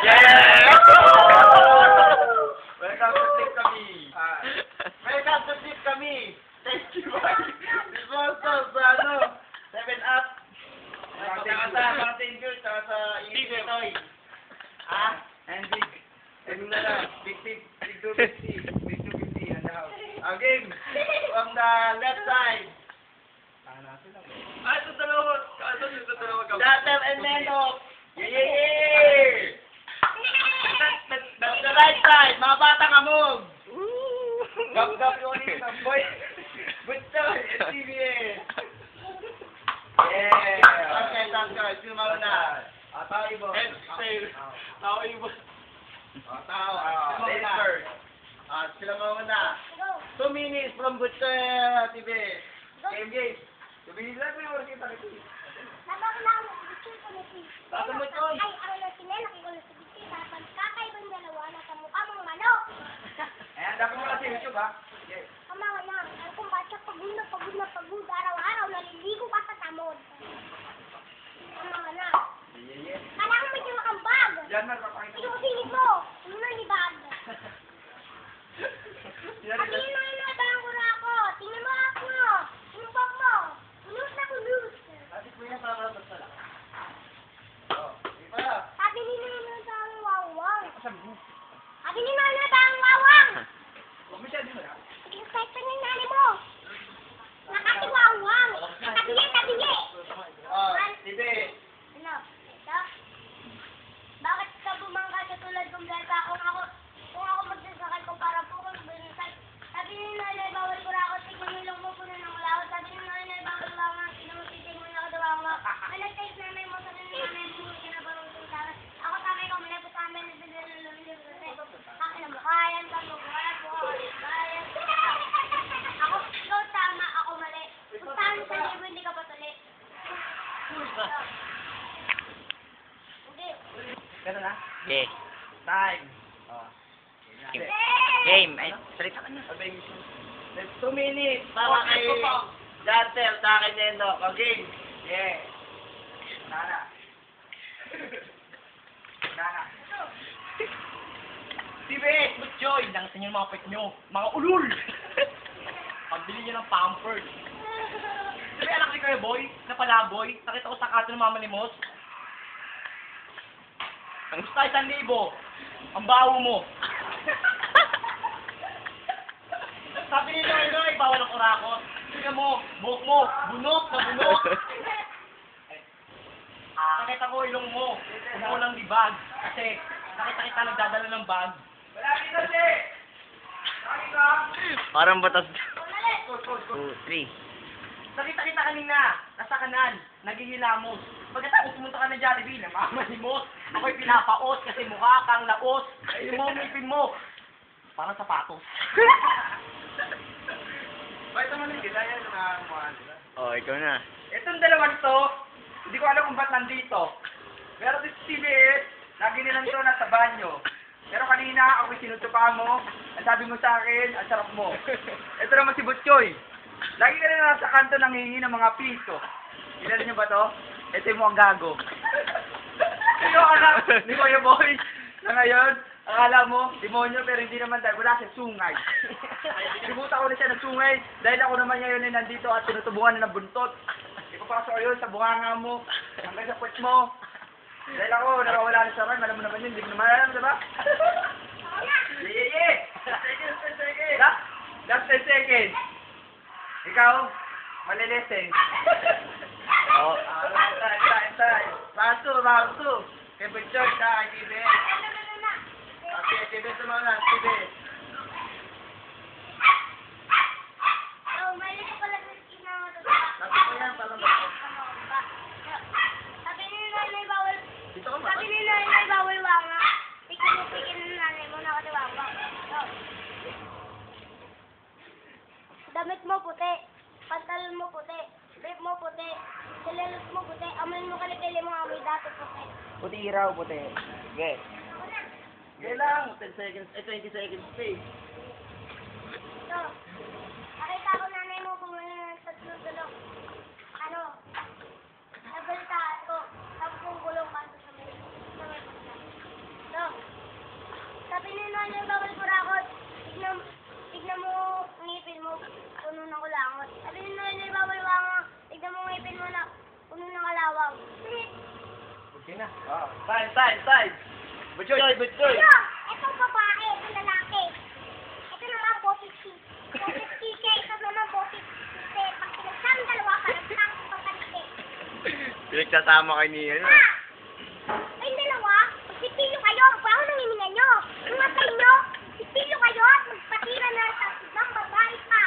Yeah! Welcome to Tip kami. Welcome to Tip kami. Thank you. Sponsor sa 7-Up. Mountain Dew, saka sa Ingrid Toy. And Big. Big Tip, Big 250. Big 250 and the house. Game. From the left side. Ito dalawa ka. Dater and Neno. Yeah! The right side, mga batang amog. Gap-gap yung boy. Butso, STBS. Yeah. Okay, tangka. Sino mauna? Tao ibo. Exhale. Tao ibo. Tao. Ladies first. Sila mauna. 2 minutes from Butso, TBS. Game. 2 minutes lang yung oras kita nito. Tato mo, Choy. Ay, ang nasinay, nakikulo sa biti. Tapos kakaibang dalawa na sa mukha mong manok. Ayan, dapat mo lang sa YouTube, ha? Yes. Kamawa lang. Ang kumbatsa, pagod na. Araw-araw, naliligo ka sa tamod. Kamawa na. Yeah. Kailangan mo yung makambag. Diyan, magpapakita mo. Ito silip mo. Ano na ni bag? Sabihin mo yung nabang kura ako. Tingnan mo ako. Yung bag mo. Kulus na kulus. Sabi ko yan, para basta lang. Iba. Sabi ni Nana bang wawang. Sabi mo. Sabi ni Nana bang wawang. Huwag mo siya, di mo na. Excited pa ng nanay mo. Nakatiwawang. Tabi. Tibe. Ano? Ito? Bakit ka bumangga sa tulad kong bata? Kung ako magsasakay ko para po kung binisay. Sabi ni nanay, bawal ko ako. Tignan nilong mo puno ng laot. Sabi ni nanay, bawal wangang. Tinamutitig mo na ako dawang. Managtayos nanay mo. Sabi ni nanay, bumuli ka na barong sa akin. Ako tamay ko, malay po sa amin. Nagdadala ng lumilip. Akin ang mukhayan. Pagmukuhan po. Bayan. Ako, ikaw tama. Ako mali. Kung tama sa libo, hindi ka patuli. Hindi. Ganun na? Okay. Time. Game. Ay, salita ka na. 2 minutes para kay Jantel, sa akin Nendo. Game. Yeah. Nana. Tibet! Joy, lang sa inyo mga pet nyo. Mga ulul! Pagbili nyo ng Pampers. Sabi anak ni Kuya Boy, na palaboy, nakita ko sa kato ng Mama Limos. Ang gusto 1,000. Ang baho mo. Sabi ni Noy, bawal ang kurakot. Tingnan mo, buhok mo, bunok na bunok. Nakita ko ilong mo, umuho ng libag. Kasi nakita kita nagdadala ng bag. Wala kita, Che! Nakita! Parang batas. Mali. 2, 3. Nakita kita kanina, nasa kanal, naghihilamos. Pagkatapos pumunta ka ng Jollibee, namamalimos. Ako'y pinapaos kasi mukha kang laos. Yung mo, ngipin mo. Parang sapatos. Bakit naman yung kita yan na muhaan, diba? Oh, ikaw na. Itong dalawang to, hindi ko alam kung ba't nandito. Pero si TBS, lagi nilang to nasa banyo. Pero kanina, ako'y sinutupa mo, ang sabi mo sa akin, ang sarap mo. Ito naman si Butchoy. Lagi ka rin nasa kanto nanghingi ng mga piso. Kilala niyo ba to? Ito yung mga gago. Ito yung anak ni Kuya Boy na ngayon, akala mo, demonyo, pero hindi naman dahil wala siya sungay. Sinubuta ko na siya ng sungay dahil ako naman ngayon ay nandito at tinutubungan na ng buntot. Ipapasok ko yun sa bunganga mo, hanggang sa puwet mo. Dahil ako, nakawala na sa rin, alam mo naman yun, hindi ko naman alam, diba? Yeah! Last 10 seconds. Ikaw, malilesen. Oh. Tay. Round 2. Kay Butchoy, sa kay TBS. Okay, TBS naman lang, TBS. Mali ko pala sa kinama. Sabi ko yan, parang bako. Sabi ni nanay, bawal. Dito ka ba? Sabi ni nanay, bawal wanga. Pikin ni nanay mo, nakatiwanga. Damit mo puti, pantalon mo puti, brief mo puti, silelos mo puti, amoy mo kalikili mo amoy dati puti. Puti iraw, puti. Okay. Okay lang, 10 seconds, 20 seconds space. So, nakita ko nanay mo kung ano yung tatlo-tulong. Ano? Nabalitaan ko, 10 gulong kanto sa may pagka. So, Split. Okay na. Time. Butchoy. Ano? Itong babae, itong lalaki. Ito naman, boses si. Boses si, ito naman, boses si. Pag pinagsama dalawa, parang sang papansin. Pinagsasama kayo ni ano. Ah! Kayong dalawa, magsipilyo kayo. Bago nang hininga nyo. Mga sa inyo, sipilyo kayo at magpatira na sa ibang babae pa.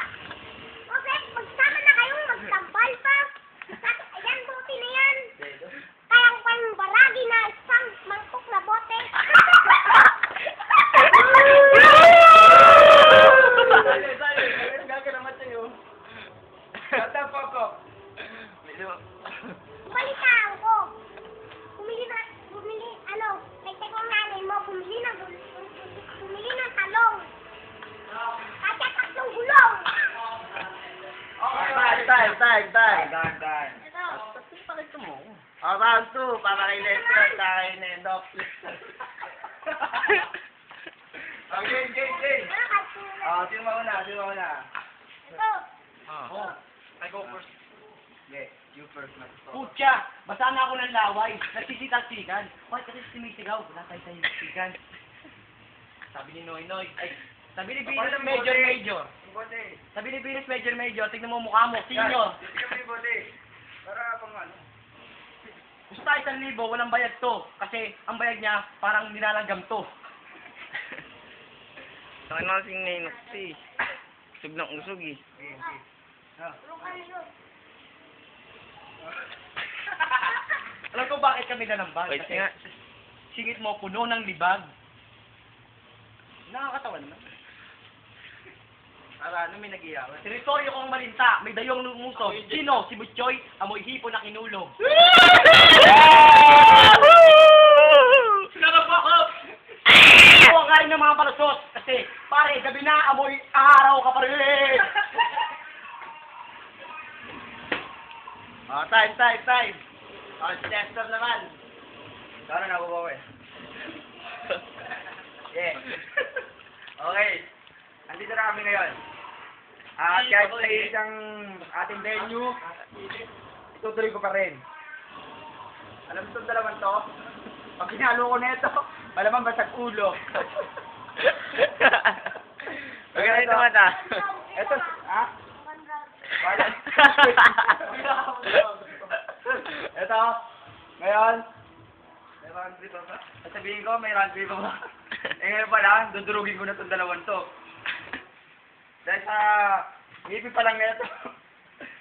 Okay, magsama na kayong magtambal pa. Ayan, bote na yan. Kaya ko kayong baragi na isang mangkok na bote. Gaganaman sa'yo. Kata po. Balitaan ko. Kaya kong nanay mo, bumili ng talong. Kaya tatlong gulong. Time. Ito. Pakita mo. Round 2, para kay Lester, sa kay Nendok. Game. Ano kasi na? Sino mauna? Ito. Oh. I go first. Yeah, you first. Putya! Basa na ako ng laway. Nagsisitag-sigan. Hoy, kasi sumisigaw. Wala tayo sa sigan. Sabi ni Noy. Ay, sabi ni Venus Major. Bote. Sabi ni Venus Major. Tignan mo mukha mo. Senior. Dito kami bote. Para pang ano. Gusto tayo 1,000. Walang bayad to. Kasi ang bayad niya parang nilalanggam to. Saan na kasing nainokti? Usog ng usog eh. Tulong ka na yun. Alam ko bakit kami nanambal. Wait Kasi nga. singit mo puno ng libag. Nakakatawa naman. Ano may nag-iyawan? Teritoryo kong malinta, may dayong lumusog. Sino? Si Butchoy, amoy hipo na kinulog. Sinarapakap! Ito ang kain ng mga palusot. Kasi, pare, gabi na, amoy araw ka pa rin. Time. Si Lester naman. Sana nabubaw eh. Yeah. Okay. Andito na kami ngayon. Kahit sa isang ating venue, itutuloy ko pa rin. Alam mo itong dalawang to? Pag pinalo ko na ito, malamang basag ulo. Magaling naman ah. Ito, ha? Wala. Ito, ngayon, may round trip pa ba? Sabihin ko, may round trip pa ba? Ngayon pa lang, dudurugin ko na itong dalawang to. Dahil sa ngipin pa lang nito,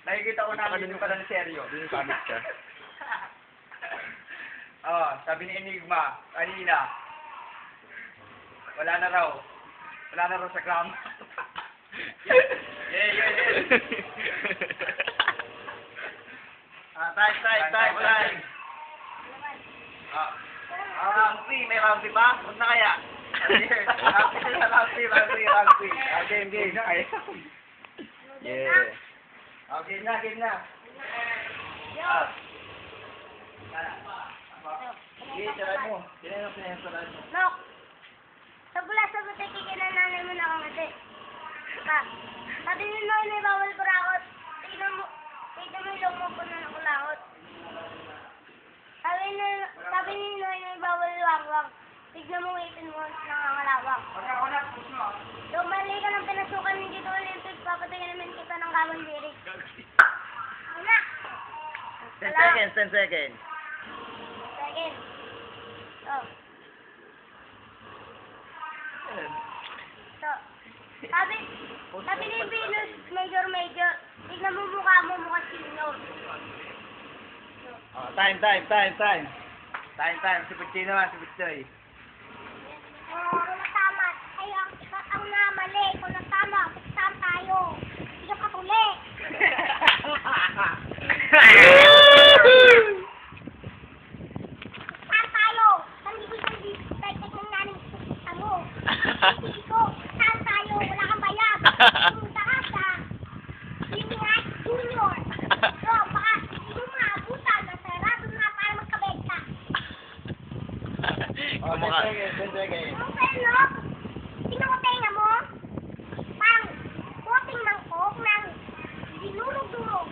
nakikita ko na ngipin pa lang seryo. Dun sa amit ka. Sabi ni Enigma, kanina, wala na raw sa gram. Yeah. Time. Round 3, may round 3 pa? Huwag na kaya. Round 3. Game. Yeah. Game na. Sige, saray mo. Saray mo. Nok, sa butik kinananay mo na akong ate. Sabi ni Noy, may bawal kurakot. Tignan mo yung mo po na nakulakot. Sabi ni Noy, may bawal wangwang. Tignan mo ipin mo nangangalawang. Push mo. Mali ka ng pinasukan ng dito Olympic, papatayin naman kita ng gawang lirik. Una. 10 seconds. Second. Sabi ni Venus, Major, tignan mo mukha mo, mukha senior. Time. Si Pucci naman, si Pucci. Kung natama, ay ang namali. Kung natama, saan tayo? Hindi ka patuli. Saan tayo? Sandi, tek ng naning ano? Hindi ko, saan tayo? Wala kang bayad. Pumunta ka sa Junior. So, baka hindi mo maabutan. Nasarado na para magkabenta. Kumaka. 10 seconds. Ang pelo, tingnan mo tenga mo, pang puting mangkok ng dinurog-durog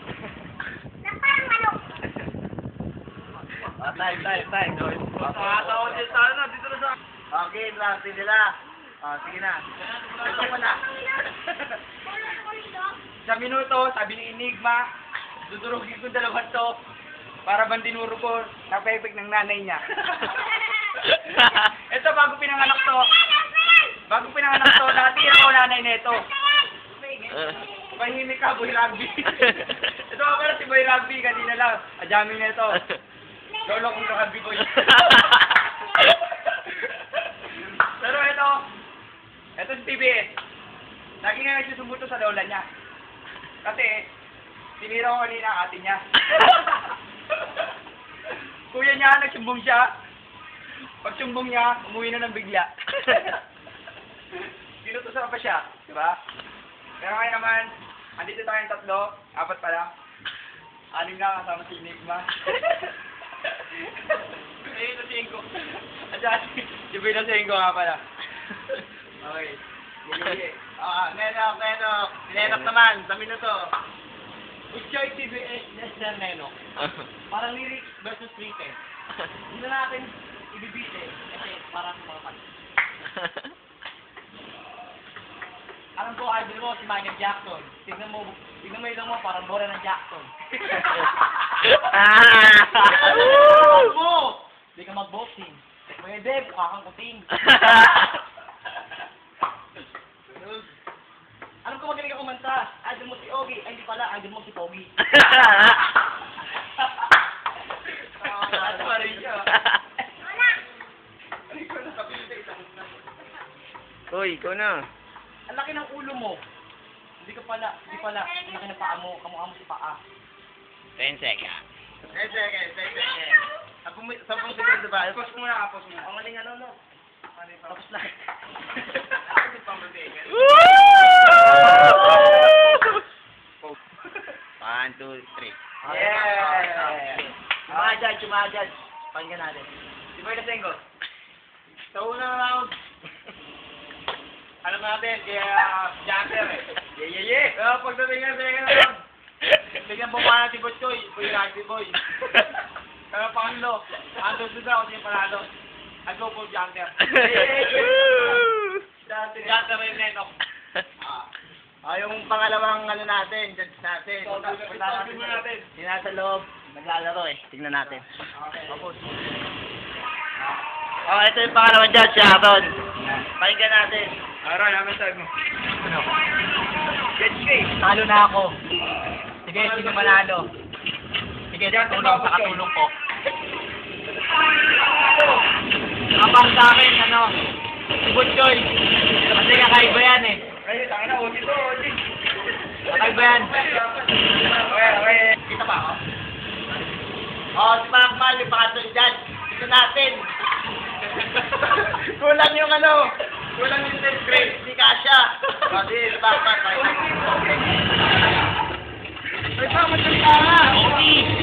na parang manok. Time. Makatawa din sa ano, dito na sa... Okay, last nila. Sige na. Ito mo na. Sa minuto, sabi ni Enigma, dudurugin ko dalawa to para bang dinuro ko na pepek ng nanay niya. Ito, bago pinanganak to, dati ako nanay nito. Mahimik ka, Boy Rugby. Ito ako pala si Boy Rugby, kanina lang. Adjaming na ito. Lolo kong rugby ko yun. Pero ito si TBS. Lagi nga nagsusumbuto sa lola niya. Kasi, sinira ko kanina ang ate niya. Kuya niya, nagsumbong siya. Pag sumbong niya, umuwi na ng bigla. Sinutusan pa siya, di ba? Pero ngayon naman, andito tayong tatlo, 4 pa lang. 6 na kasama si Enigma. Ayun na si Ingo. At si Boy na si Ingo nga pala. Okay. Nenok naman, sa minuto. Good choice, CBS. Yes, sir, Nenok. Parang lyrics versus written. Hindi na natin ibibitin. Kasi parang mga pan. Alam ko, idol mo si Michael Jackson. Tignan mo ilong mo, parang bora ng Jackson. mo! Hindi ka mag-boxing. Pwede, mukha kang kuting. Alam ko magaling ka kumanta. Idol mo si Ogie. Ay, hindi pala. Idol mo si Pogi. Ano pa rin siya? Uy, ikaw na. Ang laki ng ulo mo. Hindi pala. Ang laki ng paa mo. Kamukha mo si paa. 10 seconds. 10 seconds. 10 segundo ba? Pause muna. Ang maling ano. Tapos lang. Woo! 1, 2, 3. Yeah! Chumadjad. Pakinggan natin. Si Boy na Sengo. Sa unang round, Alam natin, kaya Jumper eh. Yeah. Pero pagdating nga sa second round, bigyan bumana si Butchoy, Boy Rugby Boy. Pero pangalo, ando doon ako yung panalo. I go for Jumper. Jumper rin Nenok. yung pangalawang ano natin, judge natin. Sabi mo natin. Yung nasa loob, naglalaro eh. Tingnan natin. Okay. Ito yung pangalawang judge, Sharon. Pakinggan natin. Aron, naman sabi mo. Judge eh. Talo na ako. Sige, sino manalo? Sige, tulong sa katulong ko. Kapag sa akin, si Butchoy. Kasi kakaiba yan eh. Ay, tanga na, Oji to, Oji. Kakaiba yan. Okay. Kita pa ako? Si Pakmal, yung pangatong judge. Ito natin. Kulang yung kulang yung 10th grade. Hindi kasha. Kasi, si Pakmal, Ay, pa, magsalita nga. Okay.